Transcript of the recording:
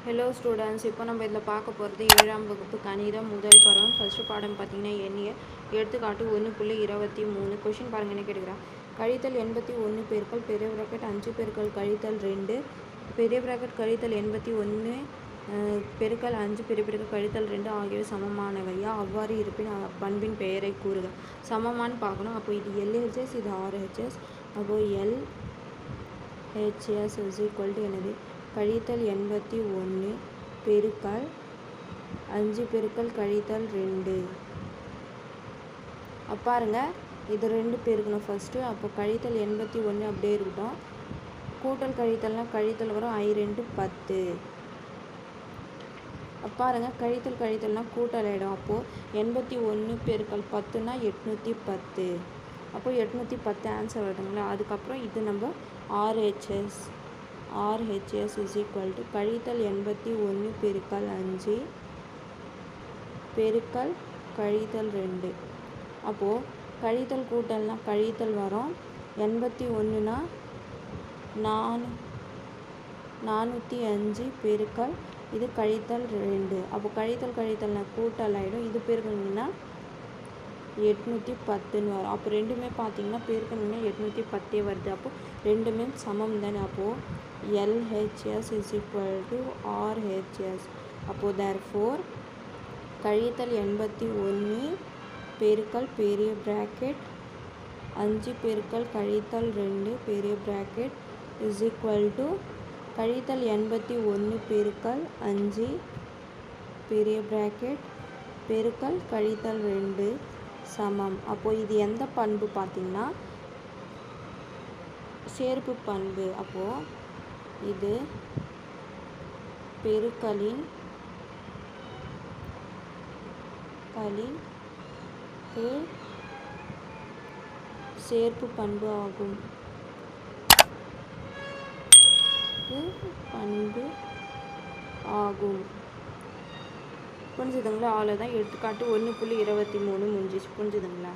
Hello students, இப்போ நம்ம இதில் பார்க்க போகிறது 7ஆம் வகுப்பு கணிதம் முதல் பருவம். ஃபஸ்ட்டு பாடம் பார்த்திங்கன்னா எண்ணிய எடுத்துக்காட்டு 1.23. கொஷின் பாருங்கள், என்ன கேட்குறா? கழித்தல் 81 பெருக்கல் பெரிய ப்ராக்கெட் 5 பெருக்கல் கழித்தல் 2 பெரிய ப்ராக்கெட் கழித்தல் 81 பெருக்கல் 5 பெரிய பெருக்கல் கழித்தல் 2 ஆகியவை சமமானவையா? அவ்வாறு இருப்பின் பண்பின் பெயரை கூறுக. சமமானு பார்க்கணும். அப்போ இது LHS, இது RHS. அப்போது LHS இஸ் ஈக்குவல் டு என்னது? கழித்தல் 81 பெருக்கல் 5 பெருக்கல் கழித்தல் 2. பாருங்க, இது 2 பெருக்கணும் ஃபஸ்ட்டு. அப்போ கழித்தல் 81 அப்படியே இருக்கட்டும். கூட்டல் கழித்தல்னால் கழித்தல் வரும். I 2 10. பாருங்க, கழித்தல் கழித்தல்னால் கூட்டல் ஆகிடும். அப்போது 81 பெருக்கல் 10னா 810. அப்போது 810 ஆன்சர் வருதுங்களா? அதுக்கப்புறம் இது நம்ம RHS இஸ் ஈக்குவல் டு கழித்தல் 81 பெருக்கல் 5 பெருக்கல் கழித்தல் 2. அப்போது கழித்தல் கூட்டல்னால் கழித்தல் வரும். 81னா 405 பெருக்கல் இது கழித்தல் 2. அப்போ கழித்தல் கழித்தல்னால் கூட்டல் ஆகிடும். இது பெருக்கணும்னா 810ன்னு வரும். அப்போ ரெண்டுமே பார்த்தீங்கன்னா பெருக்கணும்னா 810 வருது. அப்போது ரெண்டுமே சமம் தானே. அப்போது LHS is equal to RHS. அப்போது தேர்ஃபோர் கழித்தல் 81 பெருக்கல் பெரிய ப்ராக்கெட் 5 பெருக்கல் கழித்தல் 2 பெரிய ப்ராக்கெட் இஸ் ஈக்குவல் டு கழித்தல் 81 பெருக்கல் 5 பெரிய ப்ராக்கெட் பெருக்கல் கழித்தல் 2 சமம். அப்போது இது எந்த பண்பு பார்த்திங்கன்னா சேர்ப்பு பண்பு. அப்போது இது பெருக்கலின் சேர்ப்பு பண்பு ஆகும். புரிஞ்சுதுங்களா? அவ்வளோதான். எடுத்துக்காட்டு 1.23 முடிஞ்சிச்சு. புரிஞ்சுதுங்களா?